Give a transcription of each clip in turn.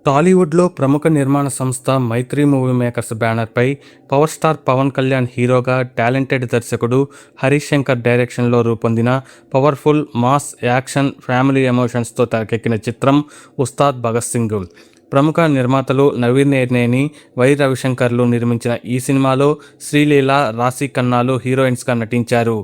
టాలీవుడ్లో ప్రముఖ నిర్మాణ సంస్థ మైత్రి మూవీ మేకర్స్ బ్యానర్పై పవర్ స్టార్ పవన్ కళ్యాణ్ హీరోగా టాలెంటెడ్ దర్శకుడు హరీష్ శంకర్ డైరెక్షన్లో రూపొందిన పవర్ఫుల్ మాస్ యాక్షన్ ఫ్యామిలీ ఎమోషన్స్తో తెరకెక్కిన చిత్రం ఉస్తాద్ భగత్ సింగ్. ప్రముఖ నిర్మాతలు నవీన్ నేర్నేని, వై రవిశంకర్లు నిర్మించిన ఈ సినిమాలో శ్రీలీల, రాశి ఖన్నాలు హీరోయిన్స్గా నటించారు.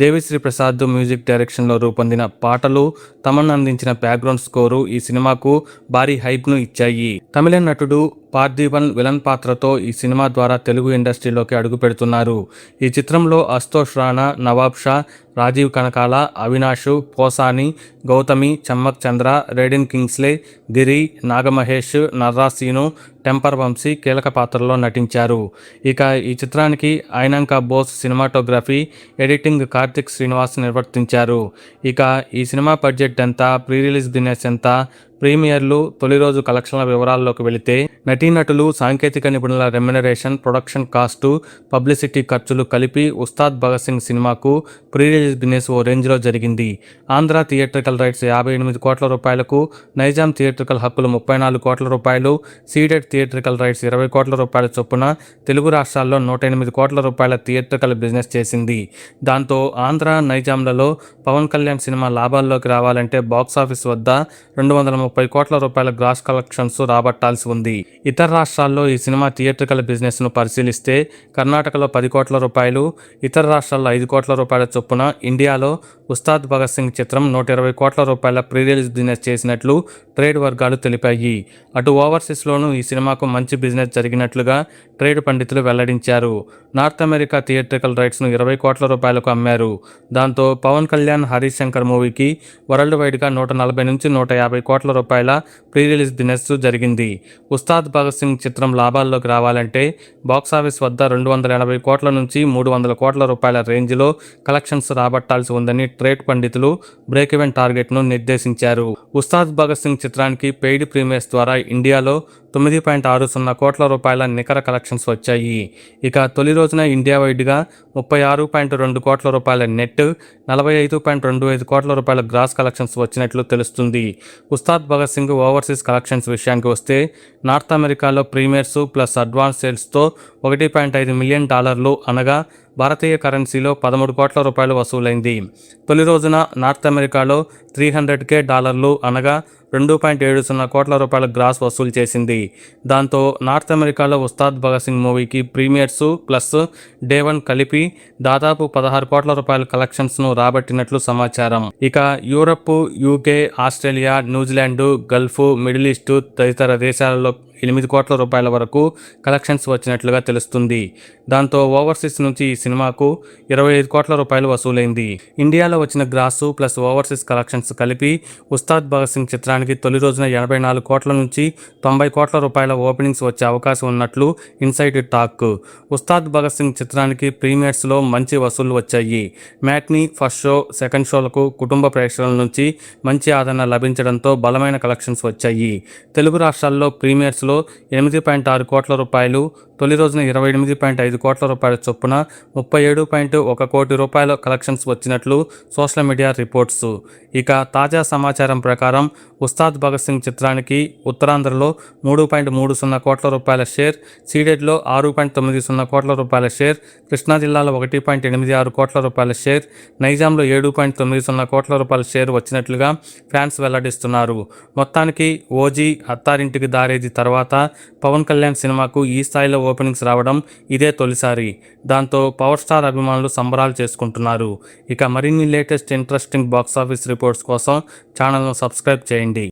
దేవిశ్రీ ప్రసాద్ మ్యూజిక్ డైరెక్షన్లో రూపొందిన పాటలు, తమన్ అందించిన బ్యాక్గ్రౌండ్ స్కోరు ఈ సినిమాకు భారీ హైప్ను ఇచ్చాయి. తమిళ నటుడు పార్థిబన్ విలన్ పాత్రతో ఈ సినిమా ద్వారా తెలుగు ఇండస్ట్రీలోకి అడుగుపెడుతున్నారు. ఈ చిత్రంలో అశుతోష్ రాణా, నవాబ్ షా, రాజీవ్ కనకాల, అవినాష్, పోసాని, గౌతమి, చమ్మక్ చంద్ర, రేడిన్ కింగ్స్లే, గిరి, నాగమహేష్, నర్రాసీను, టెంపర్ వంశీ కీలక పాత్రలో నటించారు. ఇక ఈ చిత్రానికి ఐనాంక బోస్ సినిమాటోగ్రఫీ, ఎడిటింగ్ కార్తిక్ శ్రీనివాస్ నిర్వర్తించారు. ఇక ఈ సినిమా బడ్జెట్ ఎంత, ప్రీ రిలీజ్ బిజినెస్ ఎంత, ప్రీమియర్లు, తొలి రోజు కలెక్షన్ల వివరాల్లోకి వెళితే నటీనటులు, సాంకేతిక నిపుణుల రెమ్యునరేషన్, ప్రొడక్షన్ కాస్టు, పబ్లిసిటీ ఖర్చులు కలిపి ఉస్తాద్ భగత్ సింగ్ సినిమాకు ప్రీ రిలీజ్ బిజినెస్ ఓ రేంజ్లో జరిగింది. ఆంధ్ర థియేట్రికల్ రైట్స్ 58 కోట్ల రూపాయలకు, నైజాం థియేట్రికల్ హక్కులు 34 కోట్ల రూపాయలు, సీడెడ్ థియేట్రికల్ రైట్స్ 20 కోట్ల రూపాయల చొప్పున తెలుగు రాష్ట్రాల్లో 108 కోట్ల రూపాయల థియేట్రికల్ బిజినెస్ చేసింది. దాంతో ఆంధ్ర, నైజాంలలో పవన్ కళ్యాణ్ సినిమా లాభాల్లోకి రావాలంటే బాక్సాఫీస్ వద్ద 230 కోట్ల రూపాయల గ్రాస్ కలెక్షన్స్ రాబట్టాల్సి ఉంది. ఇతర రాష్ట్రాల్లో ఈ సినిమా థియేట్రికల్ బిజినెస్ను పరిశీలిస్తే కర్ణాటకలో 10 కోట్ల రూపాయలు, ఇతర రాష్ట్రాల్లో 5 కోట్ల రూపాయల చొప్పున ఇండియాలో ఉస్తాద్ భగత్ సింగ్ చిత్రం 120 కోట్ల రూపాయల ప్రీ రిలీజ్ బిజినెస్ చేసినట్లు ట్రేడ్ వర్గాలు తెలిపాయి. అటు ఓవర్సీస్లోనూ ఈ సినిమాకు మంచి బిజినెస్ జరిగినట్లుగా ట్రేడ్ పండితులు వెల్లడించారు. నార్త్ అమెరికా థియేట్రికల్ రైట్స్ను 20 కోట్ల రూపాయలకు అమ్మారు. దాంతో పవన్ కళ్యాణ్, హరీష్ శంకర్ మూవీకి వరల్డ్ వైడ్గా 140 నుంచి 150 కోట్ల రూపాయల ప్రీ రిలీజ్ బిజినెస్ జరిగింది. ఉస్తాద్ భగత్ సింగ్ చిత్రం లాభాల్లోకి రావాలంటే బాక్సాఫీస్ వద్ద 280 కోట్ల నుంచి 300 కోట్ల రూపాయల రేంజ్లో కలెక్షన్స్ రాబట్టాల్సి ఉందని ట్రేడ్ పండితులు బ్రేక్ ఈవెన్ టార్గెట్ను నిర్దేశించారు. ఉస్తాద్ భగత్ సింగ్ చిత్రానికి పెయిడ్ ప్రీమియర్స్ ద్వారా ఇండియాలో 9.60 కోట్ల రూపాయల నికర కలెక్షన్స్ వచ్చాయి. ఇక తొలి రోజున ఇండియా వైడ్గా 36.2 కోట్ల రూపాయల నెట్, 45.25 కోట్ల రూపాయల గ్రాస్ కలెక్షన్స్ వచ్చినట్లు తెలుస్తుంది. ఉస్తాద్ భగత్ సింగ్ ఓవర్సీస్ కలెక్షన్స్ విషయానికి వస్తే నార్త్ అమెరికాలో ప్రీమియర్స్ ప్లస్ అడ్వాన్స్ సేల్స్తో $1.5 మిలియన్ అనగా భారతీయ కరెన్సీలో 13 కోట్ల రూపాయలు వసూలైంది. తొలి రోజున నార్త్ అమెరికాలో $300K అనగా 2.70 కోట్ల రూపాయల గ్రాస్ వసూలు చేసింది. దాంతో నార్త్ అమెరికాలో ఉస్తాద్ భగత్ సింగ్ మూవీకి ప్రీమియర్స్ ప్లస్ డే 1 కలిపి దాదాపు 16 కోట్ల రూపాయల కలెక్షన్స్ను రాబట్టినట్లు సమాచారం. ఇక Europe, UK, Australia, New Zealand, Gulf, middle east తదితర దేశాలలో 8 కోట్ల రూపాయల వరకు కలెక్షన్స్ వచ్చినట్లుగా తెలుస్తుంది. దాంతో ఓవర్సీస్ నుంచి ఈ సినిమాకు 25 కోట్ల రూపాయలు వసూలైంది. ఇండియాలో వచ్చిన గ్రాసు ప్లస్ ఓవర్సీస్ కలెక్షన్స్ కలిపి ఉస్తాద్ భగత్ సింగ్ చిత్రానికి తొలి రోజున 84 కోట్ల నుంచి 90 కోట్ల రూపాయల ఓపెనింగ్స్ వచ్చే అవకాశం ఉన్నట్లు ఇన్సైడ్ టాక్. ఉస్తాద్ భగత్ సింగ్ చిత్రానికి ప్రీమియర్స్లో మంచి వసూళ్లు వచ్చాయి. మ్యాట్నీ, ఫస్ట్ షో, సెకండ్ షోలకు కుటుంబ ప్రేక్షకుల నుంచి మంచి ఆదరణ లభించడంతో బలమైన కలెక్షన్స్ వచ్చాయి. తెలుగు రాష్ట్రాల్లో ప్రీమియర్స్లో 8.6 కోట్ల రూపాయలు, తొలి రోజున 28.5 కోట్ల రూపాయల చొప్పున 37.1 కోటి రూపాయల కలెక్షన్స్ వచ్చినట్లు సోషల్ మీడియా రిపోర్ట్స్. ఇక తాజా సమాచారం ప్రకారం ఉస్తాద్ భగత్ సింగ్ చిత్రానికి ఉత్తరాంధ్రలో 3.30 కోట్ల రూపాయల షేర్, సీడెడ్లో 6.90 కోట్ల రూపాయల షేర్, కృష్ణా జిల్లాలో 1.86 కోట్ల రూపాయల షేర్, నైజాంలో 7.90 కోట్ల రూపాయల షేర్ వచ్చినట్లుగా ఫ్యాన్స్ వెల్లడిస్తున్నారు. మొత్తానికి ఓజీ, అత్తారింటికి దారేది తర్వాత పవన్ కళ్యాణ్ సినిమాకు ఈ స్థాయిలో ఓపెనింగ్స్ రావడం ఇదే తొలిసారి. దాంతో పవర్ స్టార్ అభిమానులు సంబరాలు చేసుకుంటున్నారు. ఇక మరిన్ని లేటెస్ట్ ఇంట్రెస్టింగ్ బాక్సాఫీస్ రిపోర్ట్స్ కోసం ఛానల్ను సబ్స్క్రైబ్ చేయండి.